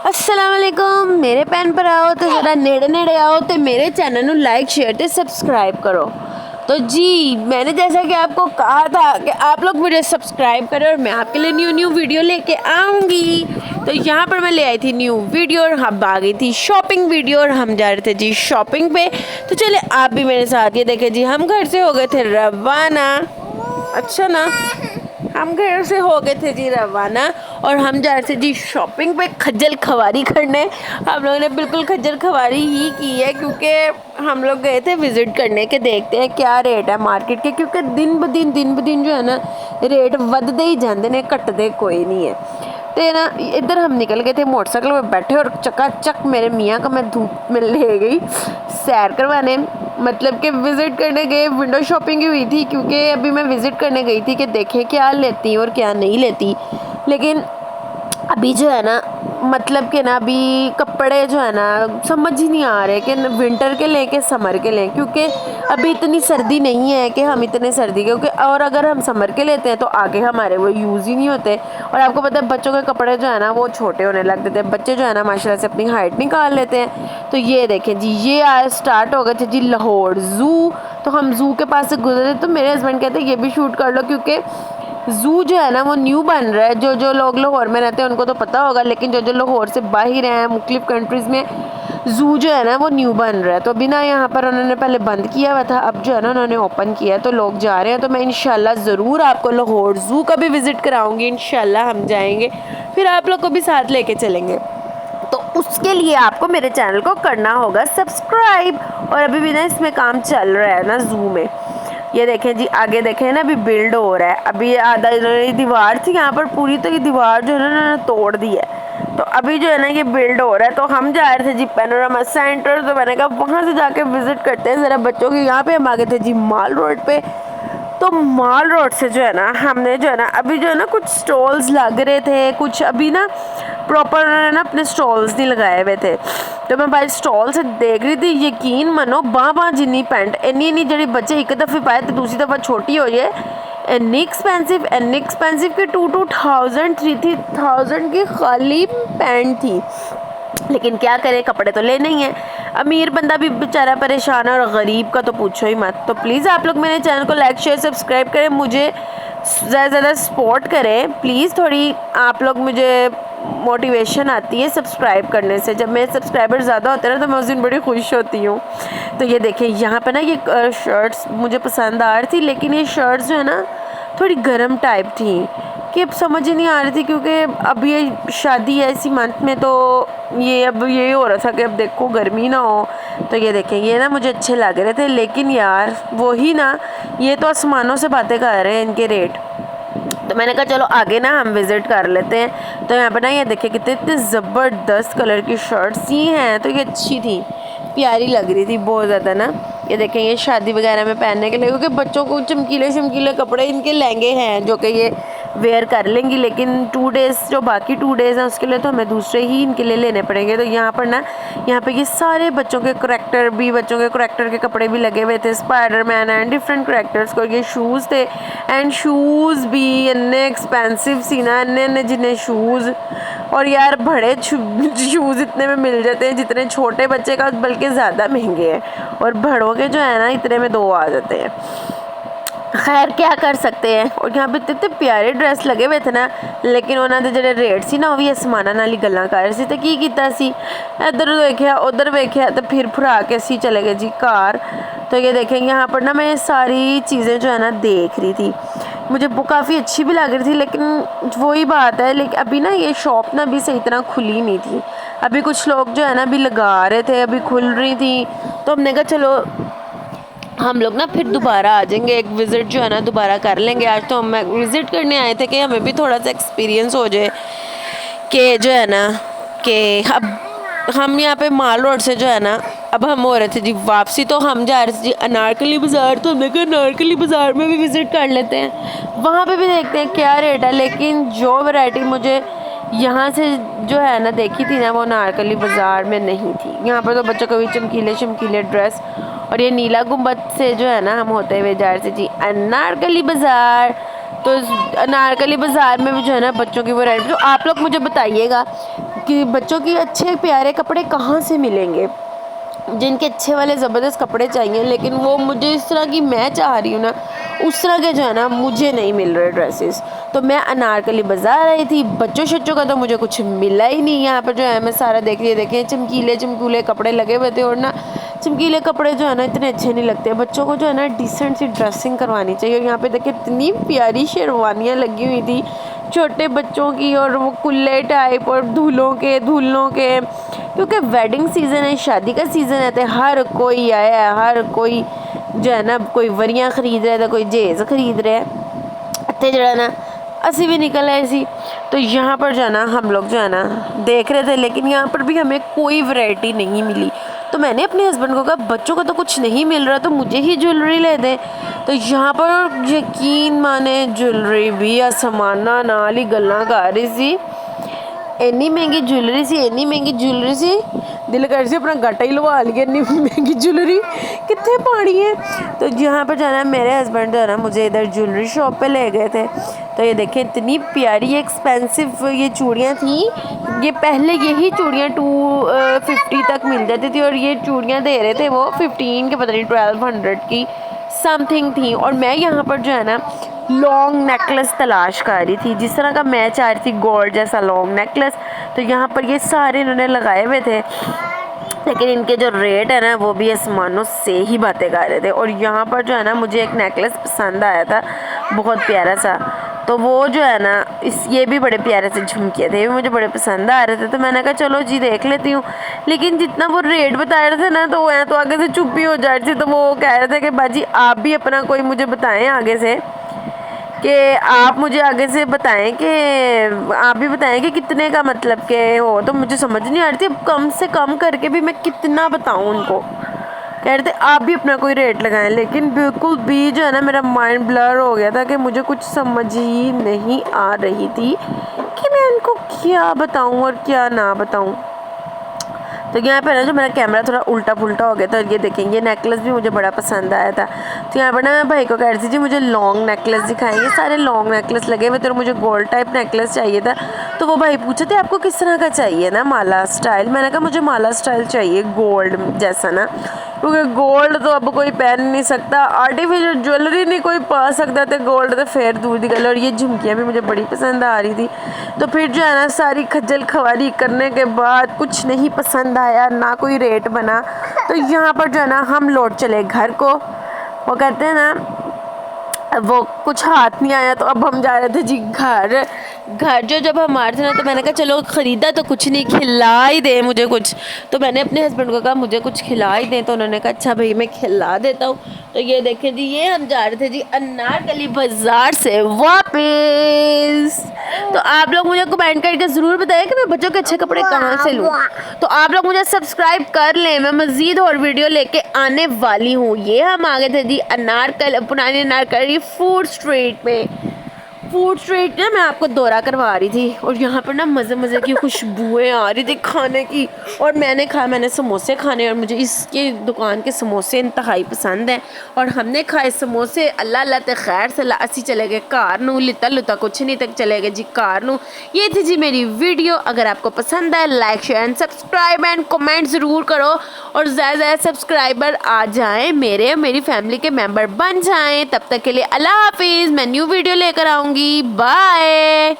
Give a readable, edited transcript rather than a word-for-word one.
अस्सलाम वालेकुम। मेरे पैन पर आओ तो ज़रा नेड़े नेड़े आओ तो मेरे चैनल ਨੂੰ लाइक शेयर ਤੇ सब्सक्राइब करो। तो जी मैंने जैसा कि आपको कहा था कि आप लोग मुझे सब्सक्राइब करें और मैं आपके लिए न्यू वीडियो लेके आऊँगी। तो यहाँ पर मैं ले आई थी न्यू वीडियो और हम आ गई थी शॉपिंग वीडियो और हम जा रहे थे जी शॉपिंग पे। तो चले आप भी मेरे साथ। ये देखें जी हम घर से हो गए थे रवाना। अच्छा ना, हम घर से हो गए थे जी रवाना और हम जा रहे थे जी शॉपिंग पे खज्जल खवारी करने। हम लोगों ने बिल्कुल खज्जल खवारी ही की है क्योंकि हम लोग गए थे विज़िट करने के, देखते हैं क्या रेट है मार्केट के, क्योंकि दिन ब दिन जो है ना रेट वधदे ही जाते हैं, घटते कोई नहीं है। तो ना इधर हम निकल गए थे मोटरसाइकिल में बैठे और चकाचक मेरे मियाँ का मैं धूप में ले गई सैर करवाने, मतलब कि विज़िट करने गए। विंडो शॉपिंग ही हुई थी क्योंकि अभी मैं विज़िट करने गई थी कि देखें क्या लेती और क्या नहीं लेती। लेकिन अभी जो है ना मतलब कि ना अभी कपड़े जो है ना समझ ही नहीं आ रहे कि विंटर के लें कि समर के लें, क्योंकि अभी इतनी सर्दी नहीं है कि हम इतने सर्दी के, क्योंकि और अगर हम समर के लेते हैं तो आगे हमारे वो यूज़ ही नहीं होते। और आपको पता है बच्चों के कपड़े जो है ना वो छोटे होने लग जाते हैं, बच्चे जो है ना माशाल्लाह से अपनी हाइट निकाल लेते हैं। तो ये देखें जी ये आज स्टार्ट हो गए थे जी लाहौर ज़ू। तो हम ज़ू के पास से गुजरे तो मेरे हस्बैंड कहते हैं ये भी शूट कर लो, क्योंकि ज़ू जो है ना वो न्यू बन रहा है। जो लोग लाहौर में रहते हैं उनको तो पता होगा, लेकिन जो लाहौर से बाहर हैं मुख्तलिफ कंट्रीज़ में ज़ू जो है ना वो न्यू बन रहा है। तो बिना यहाँ पर उन्होंने पहले बंद किया हुआ था, अब जो है ना उन्होंने ओपन किया है तो लोग जा रहे हैं। तो मैं इंशाल्लाह ज़रूर आपको लाहौर ज़ू का भी विज़िट कराऊँगी, इंशाल्लाह हम जाएँगे, फिर आप लोग को भी साथ लेके चलेंगे। तो उसके लिए आपको मेरे चैनल को करना होगा सब्सक्राइब। और अभी भी ना इसमें काम चल रहा है ना ज़ू में। ये देखें जी आगे देखें ना अभी बिल्ड हो रहा है। अभी आधा दीवार थी यहाँ पर पूरी, तो ये दीवार जो है ना उन्होंने तोड़ दी है। तो अभी जो है ना ये बिल्ड हो रहा है। तो हम जा रहे थे जी पैनोरामा सेंटर, तो मैंने कहा वहाँ से जाके विज़िट करते हैं ज़रा बच्चों के। यहाँ पे हम आ गए थे जी माल रोड पे। तो माल रोड से जो है ना हमने जो है ना अभी जो है ना कुछ स्टॉल्स लग रहे थे, कुछ अभी ना प्रॉपर उन्होंने ना अपने स्टॉल्स नहीं लगाए हुए थे। तो मैं भाई स्टॉल से देख रही थी, यकीन मनो बाँ जिन्नी पैंट इन्नी जी बच्चे एक दफ़े पाए तो दूसरी दफ़ा छोटी हो जाए। इन्नी एक्सपेंसिव कि 2000 3000 की खाली पैंट थी। लेकिन क्या करें, कपड़े तो लेने ही हैं। अमीर बंदा भी बेचारा परेशान है और गरीब का तो पूछो ही मत। तो प्लीज़ आप लोग मेरे चैनल को लाइक शेयर सब्सक्राइब करें, मुझे ज़्यादा से ज़्यादा सपोर्ट करें प्लीज़। थोड़ी आप लोग मुझे मोटिवेशन आती है सब्सक्राइब करने से। जब मेरे सब्सक्राइबर ज़्यादा होते हैं ना तो मैं उस दिन बड़ी खुश होती हूँ। तो ये देखें यहाँ पे ना ये शर्ट्स मुझे पसंद आ रही थी, लेकिन ये शर्ट्स जो है ना थोड़ी गर्म टाइप थी कि अब समझ ही नहीं आ रही थी, क्योंकि अब ये शादी है इसी मंथ में, तो ये अब ये हो रहा था कि अब देखो गर्मी ना हो। तो ये देखें ये ना मुझे अच्छे लग रहे थे, लेकिन यार वही ना ये तो आसमानों से बातें कर रहे हैं इनके रेट। तो मैंने कहा चलो आगे ना हम विज़िट कर लेते हैं। तो यहाँ पर ना ये देखें कितने इतने ज़बरदस्त कलर की शर्ट्स ही हैं। तो ये अच्छी थी, प्यारी लग रही थी बहुत ज़्यादा ना। ये देखें ये शादी वगैरह में पहनने के लिए, क्योंकि बच्चों को चमकीले कपड़े इनके लहंगे हैं जो कि ये वेयर कर लेंगी, लेकिन 2 डेज़ जो बाकी 2 डेज़ हैं उसके लिए तो हमें दूसरे ही इनके लिए लेने पड़ेंगे। तो यहाँ पर ना यहाँ पे ये सारे बच्चों के करैक्टर के कपड़े भी लगे हुए थे, स्पाइडरमैन एंड डिफरेंट करैक्टर्स को। ये शूज़ थे एंड शूज़ भी इतने एक्सपेंसिव सी ना, इतने जिन्हें शूज़। और यार बड़े शूज़ इतने में मिल जाते हैं जितने छोटे बच्चे का, बल्कि ज़्यादा महंगे हैं। और बड़ों के जो है ना इतने में 2 आ जाते हैं। खैर क्या कर सकते हैं। और यहाँ पे इतने प्यारे ड्रेस लगे हुए थे ना, लेकिन उन्होंने जो रेट सी ना वो भी आसमाना नाली गल्लां कर रही सी। तो की कीता सी, इधर वेख्या उधर वेख्या तो फिर फुरा के असी चले गए जी कार। तो ये देखेंगे यहाँ पर ना मैं सारी चीज़ें जो है ना देख रही थी, मुझे वो काफ़ी अच्छी भी लग रही थी, लेकिन वही बात है। लेकिन अभी ना ये शॉप ना अभी सही तरह खुली नहीं थी। अभी कुछ लोग जो है ना अभी लगा रहे थे, अभी खुल रही थी। तो हमने कहा चलो हम लोग ना फिर दोबारा आ जाएंगे, एक विज़िट जो है ना दोबारा कर लेंगे। आज तो हम विज़िट करने आए थे कि हमें भी थोड़ा सा एक्सपीरियंस हो जाए कि जो है ना कि अब हम यहाँ पे माल रोड से जो है ना अब हम हो रहे थे जी वापसी। तो हम जा रहे थे जी अनारकली बाज़ार। तो हमने कहा अनारकली बाज़ार में भी विज़िट कर लेते हैं, वहाँ पे भी देखते हैं क्या रेट है। लेकिन जो वैरायटी मुझे यहाँ से जो है ना देखी थी ना वो अनारकली बाज़ार में नहीं थी। यहाँ पर तो बच्चों को भी चमकीले ड्रेस। और ये नीला गुंबद से जो है ना हम होते हुए जा रहे थे जी अनारकली बाज़ार। तो अनारकली बाज़ार में भी जो है ना बच्चों की वैरायटी। तो आप लोग मुझे बताइएगा कि बच्चों की अच्छे प्यारे कपड़े कहाँ से मिलेंगे, जिनके अच्छे वाले ज़बरदस्त कपड़े चाहिए, लेकिन वो मुझे इस तरह की मैं चाह रही हूँ ना, उस तरह के जो है ना मुझे नहीं मिल रहे ड्रेसेस। तो मैं अनारकली बाज़ार आई थी, बच्चों शच्चों का तो मुझे कुछ मिला ही नहीं। यहाँ पर जो है मैं सारा देखें चमकीले चमकीले कपड़े लगे हुए थे, और ना चमकीले कपड़े जो है ना इतने अच्छे नहीं लगते। बच्चों को जो है ना डिसेंट सी ड्रेसिंग करवानी चाहिए। और यहाँ पे देखिए इतनी प्यारी शेरवानियाँ लगी हुई थी छोटे बच्चों की, और वो कुल्ले टाइप और धूलों के क्योंकि वेडिंग सीज़न है, शादी का सीज़न है, तो हर कोई आया है, हर कोई जो है ना कोई वरियाँ ख़रीद रहा है तो कोई जहेज़ ख़रीद रहा है, तो जो है ना असी भी निकल आए सी। तो यहाँ पर जो है ना हम लोग जो है ना देख रहे थे, लेकिन यहाँ पर भी हमें कोई वैरायटी नहीं मिली। तो मैंने अपने हस्बैंड को कहा बच्चों को तो कुछ नहीं मिल रहा, तो मुझे ही ज्वेलरी ले दें। तो यहाँ पर यकीन माने ज्वेलरी भी आसमाना नाल ही गल्लां कर रही सी। इन्नी महंगी ज्वेलरी सी, दिल कर सी अपना गाटा ही लवा लिया, इतनी महंगी ज्वेलरी कितने पानी है। तो यहाँ पर जाना मेरे हस्बैंड जो है ना मुझे इधर ज्वेलरी शॉप पे ले गए थे। तो ये देखें इतनी प्यारी एक्सपेंसिव ये चूड़ियाँ थी। ये पहले यही चूड़ियाँ 250 तक मिल जाती थी, और ये चूड़ियाँ दे रहे थे वो 15 के पता नहीं 1200 की समथिंग थी। और मैं यहाँ पर जो है ना लॉन्ग नेकलेस तलाश कर रही थी, जिस तरह का मैं चाह रही थी गोल्ड जैसा लॉन्ग नेकलेस। तो यहाँ पर ये सारे इन्होंने लगाए हुए थे, लेकिन इनके जो रेट है ना वो भी आसमानों से ही बातें कर रहे थे। और यहाँ पर जो है ना मुझे एक नेकलेस पसंद आया था बहुत प्यारा सा, तो वो जो है ना ये भी बड़े प्यारे से झुमके थे, मुझे बड़े पसंद आ रहे थे। तो मैंने कहा चलो जी देख लेती हूँ, लेकिन जितना वो रेट बता रहे थे ना तो मैं तो आगे से चुप ही हो जा रही थी। तो वो कह रहे थे कि बाजी आप भी अपना कोई मुझे बताएं आगे से, कि आप मुझे आगे से बताएं कि आप भी बताएं कि कितने का मतलब के हो। तो मुझे समझ नहीं आ रही थी कम से कम करके भी मैं कितना बताऊं उनको। कह रहे थे आप भी अपना कोई रेट लगाएं, लेकिन बिल्कुल भी जो है ना मेरा माइंड ब्लर हो गया था कि मुझे कुछ समझ ही नहीं आ रही थी कि मैं उनको क्या बताऊं और क्या ना बताऊं। तो यहाँ पर ना जो मेरा कैमरा थोड़ा उल्टा पुल्टा हो गया था। और ये देखें ये नेकलेस भी मुझे बड़ा पसंद आया था। तो यहाँ पर ना मैं भाई को कह रही थी जी मुझे लॉन्ग नेकलेस दिखाएंगे, सारे लॉन्ग नेकलेस लगे हुए थे, और मुझे गोल्ड टाइप नेकलेस चाहिए था। तो वो भाई पूछे थे आपको किस तरह का चाहिए ना, माला स्टाइल। मैंने कहा मुझे माला स्टाइल चाहिए गोल्ड जैसा ना, क्योंकि गोल्ड तो अब कोई पहन नहीं सकता, आर्टिफिशियल ज्वेलरी नहीं कोई पा सकता, तो गोल्ड तो फिर दूर की गल। और ये झुमकियाँ भी मुझे बड़ी पसंद आ रही थी। तो फिर जो है ना सारी खज्जल खवारी करने के बाद कुछ नहीं पसंद आया, ना कोई रेट बना। तो यहाँ पर जो है ना हम लौट चले घर को। वो कहते हैं ना वो कुछ हाथ नहीं आया, तो अब हम जा रहे थे जी घर जो जब हम आ रहे थे ना, तो मैंने कहा चलो ख़रीदा तो कुछ नहीं, खिला ही दे मुझे कुछ। तो मैंने अपने हस्बैंड को कहा मुझे कुछ खिला ही दें, तो उन्होंने कहा अच्छा भाई मैं खिला देता हूँ। तो ये देखें जी ये हम जा रहे थे जी अनारकली बाज़ार से वापस। तो आप लोग मुझे कमेंट करके ज़रूर बताइए कि मैं बच्चों के अच्छे कपड़े कहाँ से लूँ। तो आप लोग मुझे सब्सक्राइब कर लें, मैं मज़ीद और वीडियो लेके आने वाली हूँ। ये हम आ गए थे जी पुरानी अनारकली फूड स्ट्रीट ना मैं आपको दौरा करवा रही थी। और यहाँ पर ना मज़े की खुशबुएं आ रही थी खाने की। और मैंने समोसे खाने, और मुझे इसके दुकान के समोसे इंतहाई पसंद हैं। और हमने खाए समोसे, अल्लाह अल्लाह ते खैर से असी चले गए कार नू, लिता कुछ नहीं तक चले गए जी कार नू। ये थी जी मेरी वीडियो। अगर आपको पसंद है like share and subscribe and comment ज़रूर करो, और ज़्यादा सब्सक्राइबर आ जाएँ मेरी फैमिली के मेम्बर बन जाएँ। तब तक के लिए अल्लाह हाफिज़, मैं न्यू वीडियो लेकर आऊँगी। बाय।